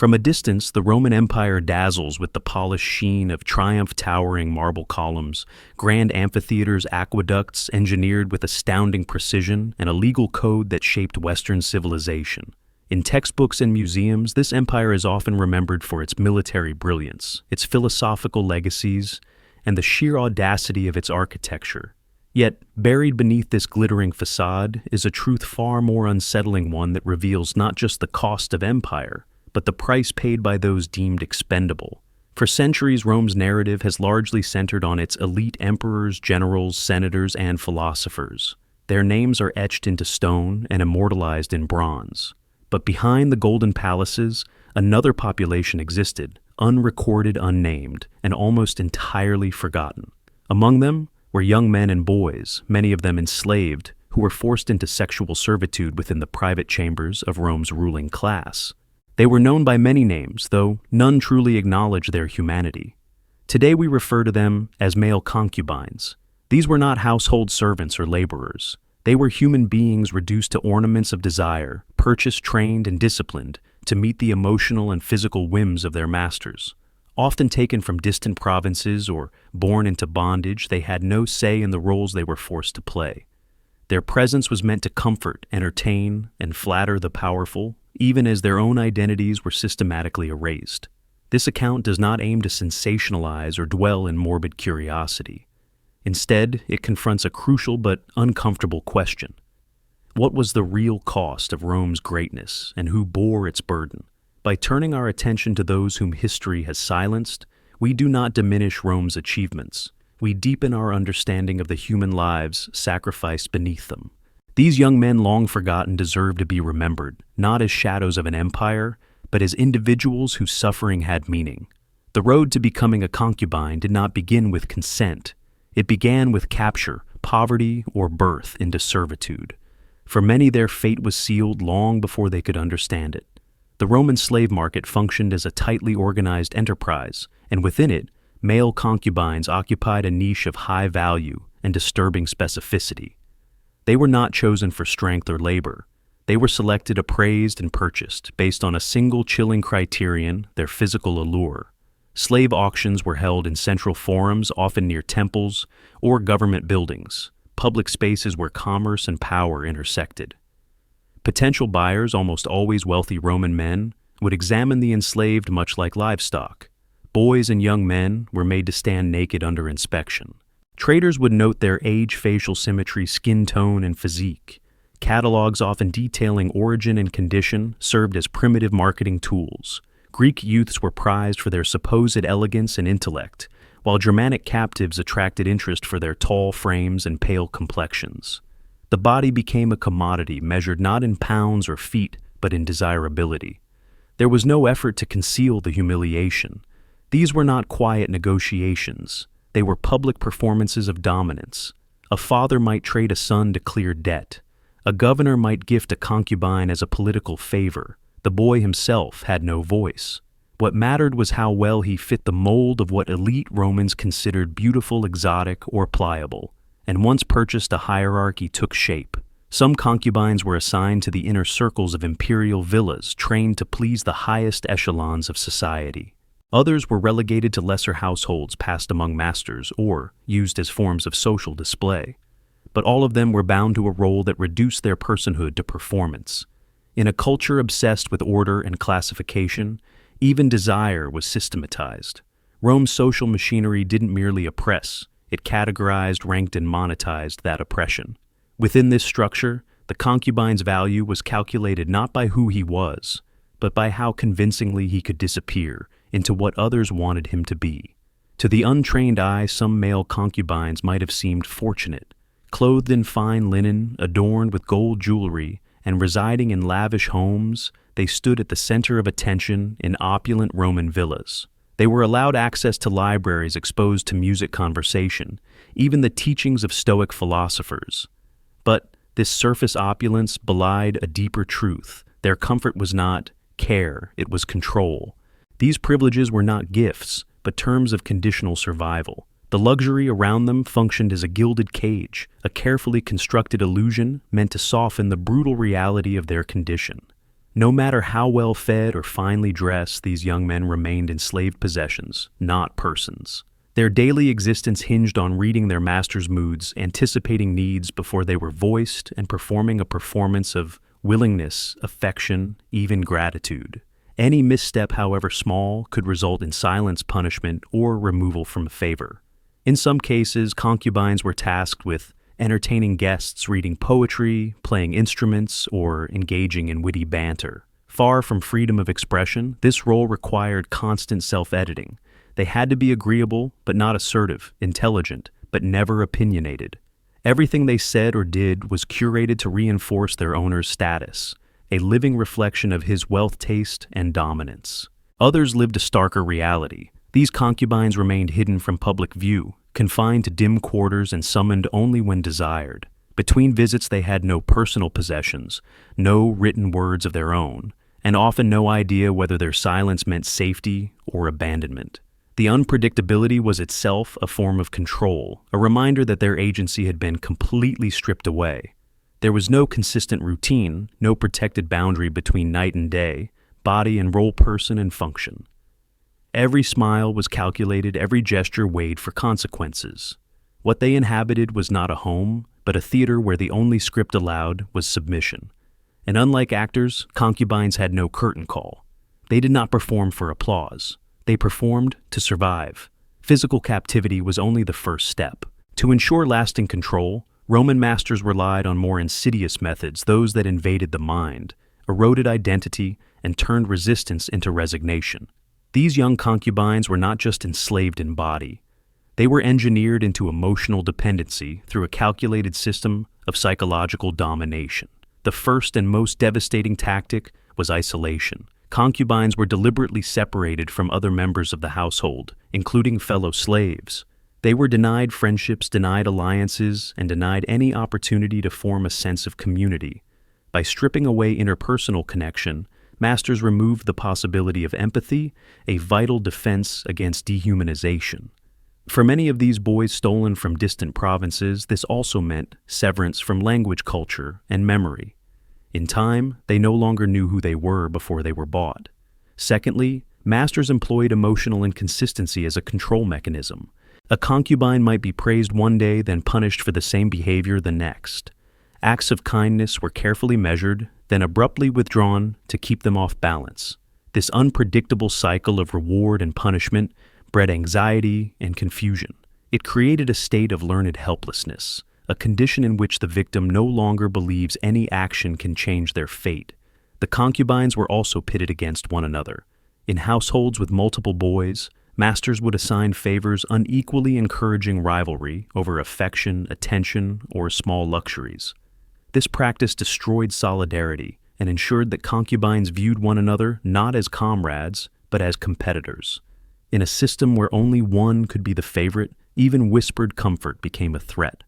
From a distance, the Roman Empire dazzles with the polished sheen of triumph-towering marble columns, grand amphitheaters, aqueducts engineered with astounding precision, and a legal code that shaped Western civilization. In textbooks and museums, this empire is often remembered for its military brilliance, its philosophical legacies, and the sheer audacity of its architecture. Yet, buried beneath this glittering facade is a truth far more unsettling, one that reveals not just the cost of empire, but the price paid by those deemed expendable. For centuries, Rome's narrative has largely centered on its elite emperors, generals, senators, and philosophers. Their names are etched into stone and immortalized in bronze. But behind the golden palaces, another population existed, unrecorded, unnamed, and almost entirely forgotten. Among them were young men and boys, many of them enslaved, who were forced into sexual servitude within the private chambers of Rome's ruling class. They were known by many names, though none truly acknowledged their humanity. Today we refer to them as male concubines. These were not household servants or laborers. They were human beings reduced to ornaments of desire, purchased, trained, and disciplined to meet the emotional and physical whims of their masters. Often taken from distant provinces or born into bondage, they had no say in the roles they were forced to play. Their presence was meant to comfort, entertain, and flatter the powerful, even as their own identities were systematically erased. This account does not aim to sensationalize or dwell in morbid curiosity. Instead, it confronts a crucial but uncomfortable question. What was the real cost of Rome's greatness, and who bore its burden? By turning our attention to those whom history has silenced, we do not diminish Rome's achievements. We deepen our understanding of the human lives sacrificed beneath them. These young men, long forgotten, deserve to be remembered, not as shadows of an empire, but as individuals whose suffering had meaning. The road to becoming a concubine did not begin with consent. It began with capture, poverty, or birth into servitude. For many, their fate was sealed long before they could understand it. The Roman slave market functioned as a tightly organized enterprise, and within it, male concubines occupied a niche of high value and disturbing specificity. They were not chosen for strength or labor. They were selected, appraised, and purchased based on a single chilling criterion: their physical allure. Slave auctions were held in central forums, often near temples or government buildings, public spaces where commerce and power intersected. Potential buyers, almost always wealthy Roman men, would examine the enslaved much like livestock. Boys and young men were made to stand naked under inspection. Traders would note their age, facial symmetry, skin tone, and physique. Catalogs, often detailing origin and condition, served as primitive marketing tools. Greek youths were prized for their supposed elegance and intellect, while Germanic captives attracted interest for their tall frames and pale complexions. The body became a commodity measured not in pounds or feet, but in desirability. There was no effort to conceal the humiliation. These were not quiet negotiations. They were public performances of dominance. A father might trade a son to clear debt. A governor might gift a concubine as a political favor. The boy himself had no voice. What mattered was how well he fit the mold of what elite Romans considered beautiful, exotic, or pliable. And once purchased, a hierarchy took shape. Some concubines were assigned to the inner circles of imperial villas, trained to please the highest echelons of society. Others were relegated to lesser households passed among masters or used as forms of social display. But all of them were bound to a role that reduced their personhood to performance. In a culture obsessed with order and classification, even desire was systematized. Rome's social machinery didn't merely oppress, it categorized, ranked, and monetized that oppression. Within this structure, the concubine's value was calculated not by who he was, but by how convincingly he could disappear into what others wanted him to be. To the untrained eye, some male concubines might have seemed fortunate. Clothed in fine linen, adorned with gold jewelry, and residing in lavish homes, they stood at the center of attention in opulent Roman villas. They were allowed access to libraries exposed to music, conversation, even the teachings of Stoic philosophers. But this surface opulence belied a deeper truth. Their comfort was not care, it was control. These privileges were not gifts, but terms of conditional survival. The luxury around them functioned as a gilded cage, a carefully constructed illusion meant to soften the brutal reality of their condition. No matter how well fed or finely dressed, these young men remained enslaved possessions, not persons. Their daily existence hinged on reading their master's moods, anticipating needs before they were voiced, and performing a performance of willingness, affection, even gratitude. Any misstep, however small, could result in silence, punishment, or removal from favor. In some cases, concubines were tasked with entertaining guests, reading poetry, playing instruments, or engaging in witty banter. Far from freedom of expression, this role required constant self-editing. They had to be agreeable, but not assertive, intelligent, but never opinionated. Everything they said or did was curated to reinforce their owner's status, a living reflection of his wealth, taste, and dominance. Others lived a starker reality. These concubines remained hidden from public view, confined to dim quarters and summoned only when desired. Between visits they had no personal possessions, no written words of their own, and often no idea whether their silence meant safety or abandonment. The unpredictability was itself a form of control, a reminder that their agency had been completely stripped away. There was no consistent routine, no protected boundary between night and day, body and role, person and function. Every smile was calculated, every gesture weighed for consequences. What they inhabited was not a home, but a theater where the only script allowed was submission. And unlike actors, concubines had no curtain call. They did not perform for applause. They performed to survive. Physical captivity was only the first step. To ensure lasting control, Roman masters relied on more insidious methods, those that invaded the mind, eroded identity, and turned resistance into resignation. These young concubines were not just enslaved in body. They were engineered into emotional dependency through a calculated system of psychological domination. The first and most devastating tactic was isolation. Concubines were deliberately separated from other members of the household, including fellow slaves. They were denied friendships, denied alliances, and denied any opportunity to form a sense of community. By stripping away interpersonal connection, masters removed the possibility of empathy, a vital defense against dehumanization. For many of these boys stolen from distant provinces, this also meant severance from language, culture, and memory. In time, they no longer knew who they were before they were bought. Secondly, masters employed emotional inconsistency as a control mechanism. A concubine might be praised one day, then punished for the same behavior the next. Acts of kindness were carefully measured, then abruptly withdrawn to keep them off balance. This unpredictable cycle of reward and punishment bred anxiety and confusion. It created a state of learned helplessness, a condition in which the victim no longer believes any action can change their fate. The concubines were also pitted against one another. In households with multiple boys, masters would assign favors, unequally encouraging rivalry over affection, attention, or small luxuries. This practice destroyed solidarity and ensured that concubines viewed one another not as comrades, but as competitors. In a system where only one could be the favorite, even whispered comfort became a threat.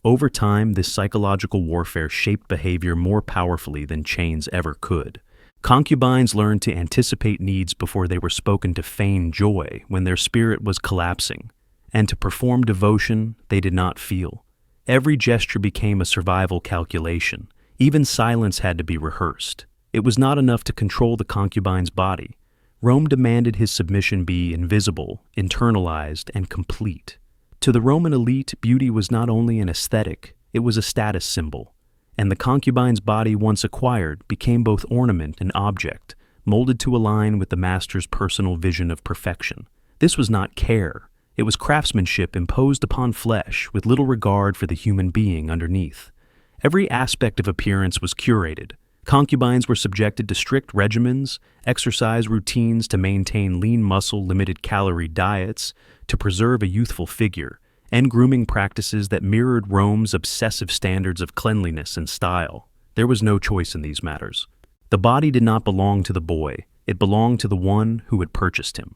Over time, this psychological warfare shaped behavior more powerfully than chains ever could. Concubines learned to anticipate needs before they were spoken, to feign joy when their spirit was collapsing, and to perform devotion they did not feel. Every gesture became a survival calculation. Even silence had to be rehearsed. It was not enough to control the concubine's body. Rome demanded his submission be invisible, internalized, and complete. To the Roman elite, beauty was not only an aesthetic, it was a status symbol. And the concubine's body, once acquired, became both ornament and object, molded to align with the master's personal vision of perfection. This was not care. It was craftsmanship imposed upon flesh, with little regard for the human being underneath. Every aspect of appearance was curated. Concubines were subjected to strict regimens, exercise routines to maintain lean muscle, limited calorie diets to preserve a youthful figure, and grooming practices that mirrored Rome's obsessive standards of cleanliness and style. There was no choice in these matters. The body did not belong to the boy, it belonged to the one who had purchased him.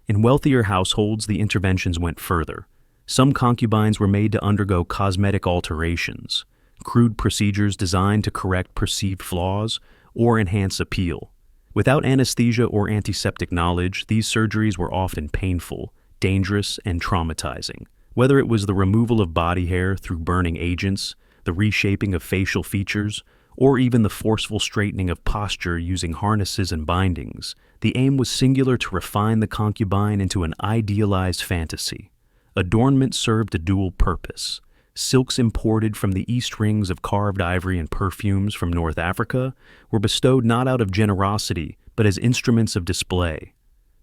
In wealthier households, the interventions went further. Some concubines were made to undergo cosmetic alterations, crude procedures designed to correct perceived flaws or enhance appeal. Without anesthesia or antiseptic knowledge, these surgeries were often painful, dangerous, and traumatizing. Whether it was the removal of body hair through burning agents, the reshaping of facial features, or even the forceful straightening of posture using harnesses and bindings. The aim was singular: to refine the concubine into an idealized fantasy. Adornment served a dual purpose. Silks imported from the East rings of carved ivory and perfumes from North Africa were bestowed not out of generosity, but as instruments of display.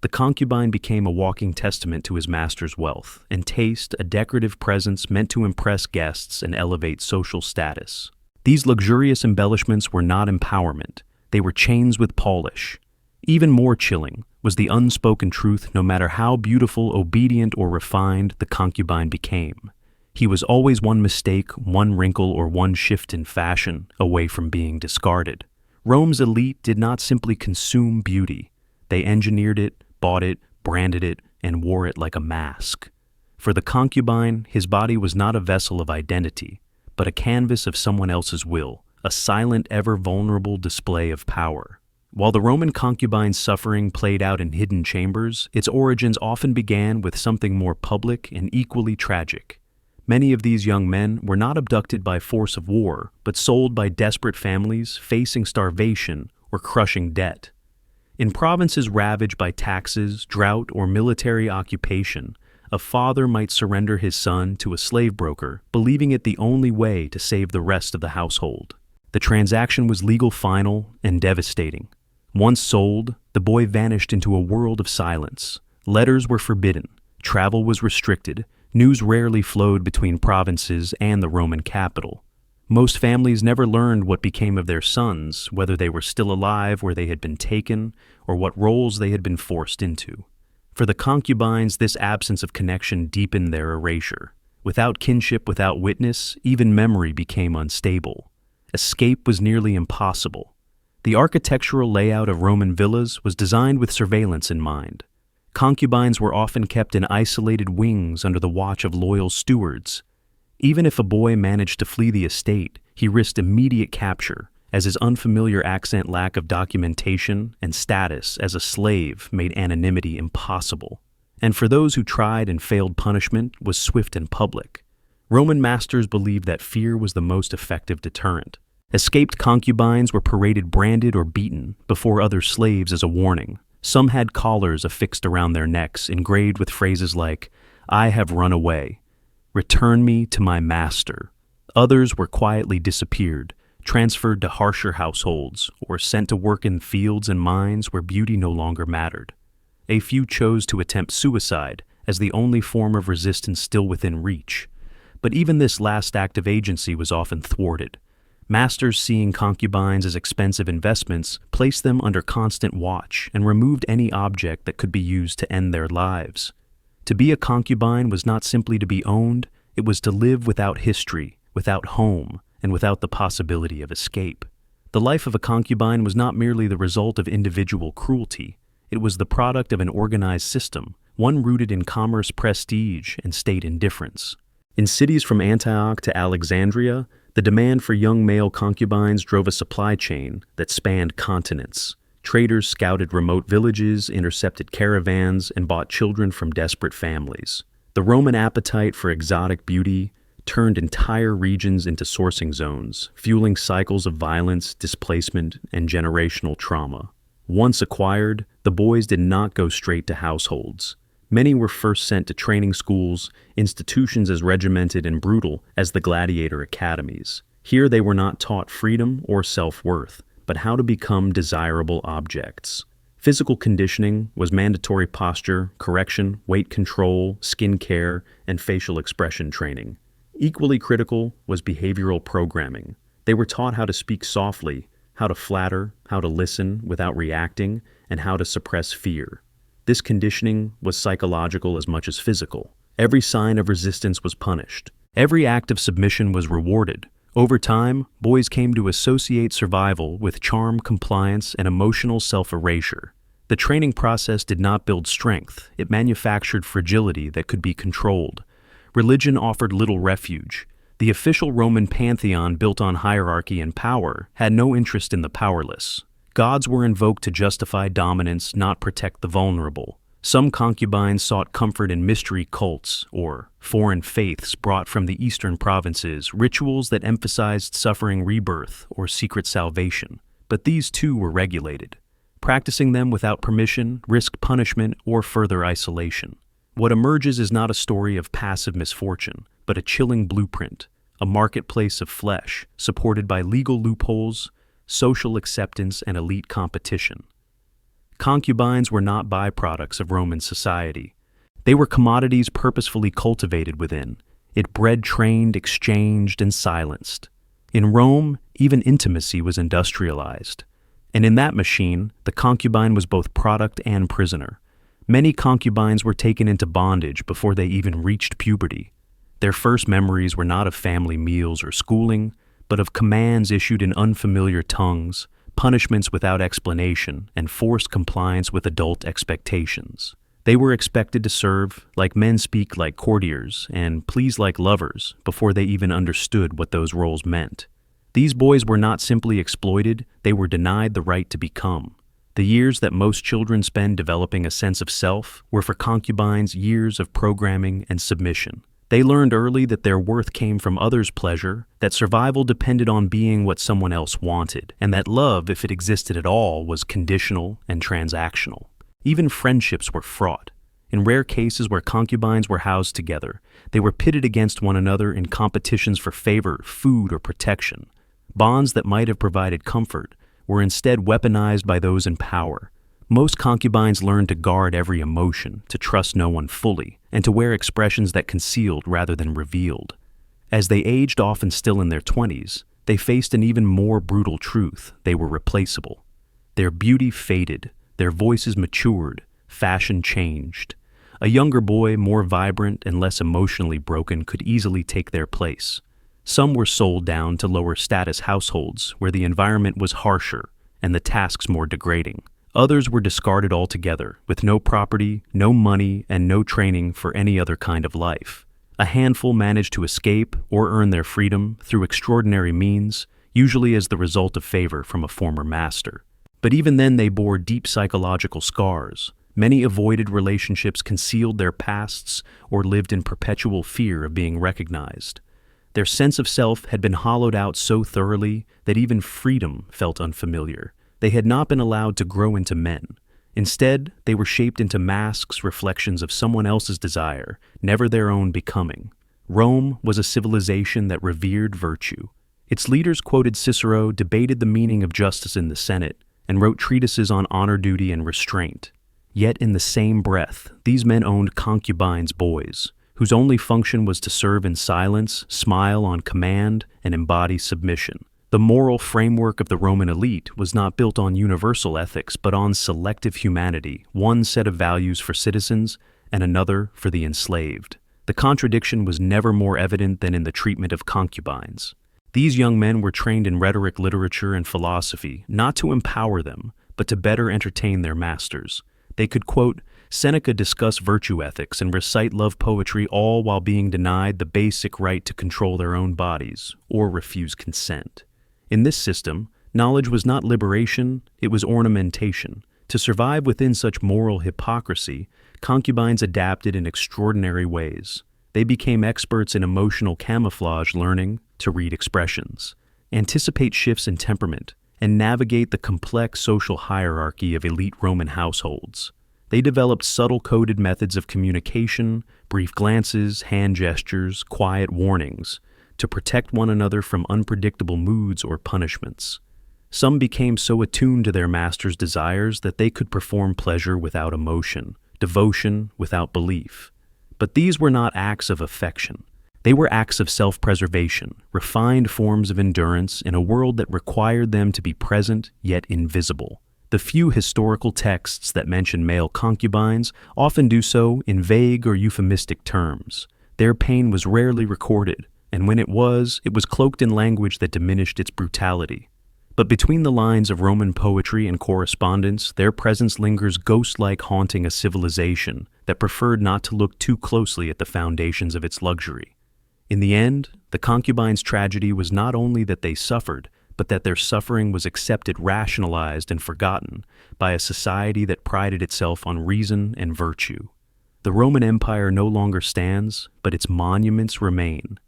The concubine became a walking testament to his master's wealth and taste, a decorative presence meant to impress guests and elevate social status. These luxurious embellishments were not empowerment, they were chains with polish. Even more chilling was the unspoken truth: no matter how beautiful, obedient, or refined the concubine became, he was always one mistake, one wrinkle, or one shift in fashion away from being discarded. Rome's elite did not simply consume beauty. They engineered it, bought it, branded it, and wore it like a mask. For the concubine, his body was not a vessel of identity, but a canvas of someone else's will, a silent, ever vulnerable display of power. While the Roman concubine's suffering played out in hidden chambers, its origins often began with something more public and equally tragic. Many of these young men were not abducted by force of war, but sold by desperate families facing starvation or crushing debt. In provinces ravaged by taxes, drought, or military occupation, a father might surrender his son to a slave broker, believing it the only way to save the rest of the household. The transaction was legal, final, and devastating. Once sold, the boy vanished into a world of silence. Letters were forbidden, travel was restricted, news rarely flowed between provinces and the Roman capital. Most families never learned what became of their sons, whether they were still alive, where they had been taken, or what roles they had been forced into. For the concubines, this absence of connection deepened their erasure. Without kinship, without witness, even memory became unstable. Escape was nearly impossible. The architectural layout of Roman villas was designed with surveillance in mind. Concubines were often kept in isolated wings under the watch of loyal stewards. Even if a boy managed to flee the estate, he risked immediate capture, as his unfamiliar accent, lack of documentation, and status as a slave made anonymity impossible. And for those who tried and failed, punishment was swift and public. Roman masters believed that fear was the most effective deterrent. Escaped concubines were paraded branded or beaten before other slaves as a warning. Some had collars affixed around their necks, engraved with phrases like, "I have run away," "Return me to my master." Others were quietly disappeared, transferred to harsher households, or sent to work in fields and mines where beauty no longer mattered. A few chose to attempt suicide as the only form of resistance still within reach. But even this last act of agency was often thwarted. Masters, seeing concubines as expensive investments, placed them under constant watch and removed any object that could be used to end their lives. To be a concubine was not simply to be owned, it was to live without history, without home, and without the possibility of escape. The life of a concubine was not merely the result of individual cruelty, it was the product of an organized system, one rooted in commerce, prestige, and state indifference. In cities from Antioch to Alexandria, the demand for young male concubines drove a supply chain that spanned continents. Traders scouted remote villages, intercepted caravans, and bought children from desperate families. The Roman appetite for exotic beauty turned entire regions into sourcing zones, fueling cycles of violence, displacement, and generational trauma. Once acquired, the boys did not go straight to households. Many were first sent to training schools, institutions as regimented and brutal as the gladiator academies. Here they were not taught freedom or self-worth, but how to become desirable objects. Physical conditioning was mandatory: posture, correction, weight control, skin care, and facial expression training. Equally critical was behavioral programming. They were taught how to speak softly, how to flatter, how to listen without reacting, and how to suppress fear. This conditioning was psychological as much as physical. Every sign of resistance was punished. Every act of submission was rewarded. Over time, boys came to associate survival with charm, compliance, and emotional self-erasure. The training process did not build strength, it manufactured fragility that could be controlled. Religion offered little refuge. The official Roman pantheon, built on hierarchy and power, had no interest in the powerless. Gods were invoked to justify dominance, not protect the vulnerable. Some concubines sought comfort in mystery cults or foreign faiths brought from the eastern provinces, rituals that emphasized suffering rebirth or secret salvation. But these too were regulated. Practicing them without permission risked punishment or further isolation. What emerges is not a story of passive misfortune, but a chilling blueprint, a marketplace of flesh, supported by legal loopholes, social acceptance, and elite competition. Concubines were not byproducts of Roman society. They were commodities purposefully cultivated within. It bred trained, exchanged, and silenced. In Rome, even intimacy was industrialized. And in that machine, the concubine was both product and prisoner. Many concubines were taken into bondage before they even reached puberty. Their first memories were not of family meals or schooling, but of commands issued in unfamiliar tongues, punishments without explanation, and forced compliance with adult expectations. They were expected to serve like men, speak like courtiers, and please like lovers before they even understood what those roles meant. These boys were not simply exploited, they were denied the right to become. The years that most children spend developing a sense of self were for concubines years of programming and submission. They learned early that their worth came from others' pleasure, that survival depended on being what someone else wanted, and that love, if it existed at all, was conditional and transactional. Even friendships were fraught. In rare cases where concubines were housed together, they were pitted against one another in competitions for favor, food, or protection. Bonds that might have provided comfort were instead weaponized by those in power. Most concubines learned to guard every emotion, to trust no one fully, and to wear expressions that concealed rather than revealed. As they aged, often still in their 20s, they faced an even more brutal truth: they were replaceable. Their beauty faded, their voices matured, fashion changed. A younger boy, more vibrant and less emotionally broken, could easily take their place. Some were sold down to lower status households where the environment was harsher and the tasks more degrading. Others were discarded altogether, with no property, no money, and no training for any other kind of life. A handful managed to escape or earn their freedom through extraordinary means, usually as the result of favor from a former master. But even then they bore deep psychological scars. Many avoided relationships, concealed their pasts, or lived in perpetual fear of being recognized. Their sense of self had been hollowed out so thoroughly that even freedom felt unfamiliar. They had not been allowed to grow into men. Instead, they were shaped into masks, reflections of someone else's desire, never their own becoming. Rome was a civilization that revered virtue. Its leaders quoted Cicero, debated the meaning of justice in the Senate, and wrote treatises on honor, duty, and restraint. Yet in the same breath, these men owned concubines' boys, whose only function was to serve in silence, smile on command, and embody submission. The moral framework of the Roman elite was not built on universal ethics, but on selective humanity, one set of values for citizens and another for the enslaved. The contradiction was never more evident than in the treatment of concubines. These young men were trained in rhetoric, literature, and philosophy, not to empower them, but to better entertain their masters. They could quote Seneca, discuss virtue ethics, and recite love poetry, all while being denied the basic right to control their own bodies or refuse consent. In this system, knowledge was not liberation, it was ornamentation. To survive within such moral hypocrisy, concubines adapted in extraordinary ways. They became experts in emotional camouflage, learning to read expressions, anticipate shifts in temperament, and navigate the complex social hierarchy of elite Roman households. They developed subtle coded methods of communication, brief glances, hand gestures, quiet warnings, to protect one another from unpredictable moods or punishments. Some became so attuned to their master's desires that they could perform pleasure without emotion, devotion without belief. But these were not acts of affection. They were acts of self-preservation, refined forms of endurance in a world that required them to be present yet invisible. The few historical texts that mention male concubines often do so in vague or euphemistic terms. Their pain was rarely recorded, and when it was cloaked in language that diminished its brutality. But between the lines of Roman poetry and correspondence, their presence lingers ghost-like, haunting a civilization that preferred not to look too closely at the foundations of its luxury. In the end, the concubines' tragedy was not only that they suffered, but that their suffering was accepted, rationalized, and forgotten by a society that prided itself on reason and virtue. The Roman Empire no longer stands, but its monuments remain.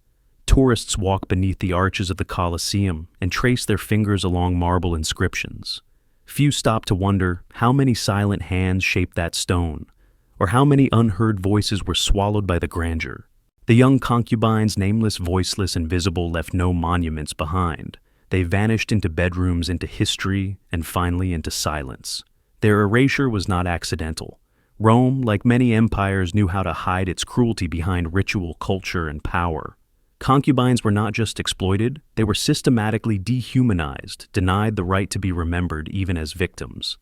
Tourists walk beneath the arches of the Colosseum and trace their fingers along marble inscriptions. Few stop to wonder how many silent hands shaped that stone, or how many unheard voices were swallowed by the grandeur. The young concubines, nameless, voiceless, invisible, left no monuments behind. They vanished into bedrooms, into history, and finally into silence. Their erasure was not accidental. Rome, like many empires, knew how to hide its cruelty behind ritual, culture, and power. Concubines were not just exploited, they were systematically dehumanized, denied the right to be remembered even as victims.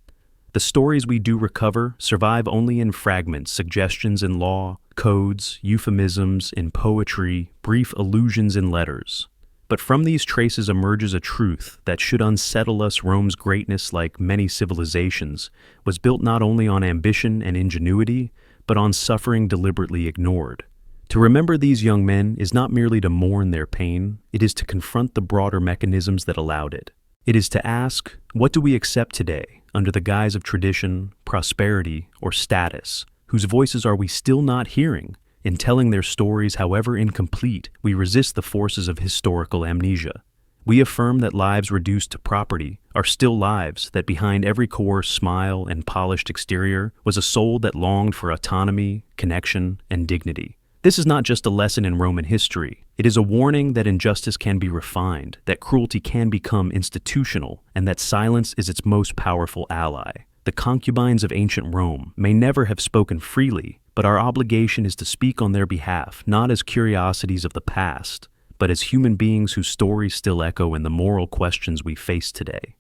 The stories we do recover survive only in fragments, suggestions in law, codes, euphemisms, in poetry, brief allusions in letters. But from these traces emerges a truth that should unsettle us. Rome's greatness, like many civilizations, was built not only on ambition and ingenuity, but on suffering deliberately ignored. To remember these young men is not merely to mourn their pain, it is to confront the broader mechanisms that allowed it. It is to ask, what do we accept today, under the guise of tradition, prosperity, or status? Whose voices are we still not hearing? In telling their stories, however incomplete, we resist the forces of historical amnesia. We affirm that lives reduced to property are still lives, that behind every coarse smile and polished exterior was a soul that longed for autonomy, connection, and dignity. This is not just a lesson in Roman history. It is a warning that injustice can be refined, that cruelty can become institutional, and that silence is its most powerful ally. The concubines of ancient Rome may never have spoken freely, but our obligation is to speak on their behalf, not as curiosities of the past, but as human beings whose stories still echo in the moral questions we face today.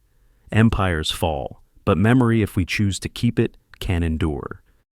Empires fall, but memory, if we choose to keep it, can endure.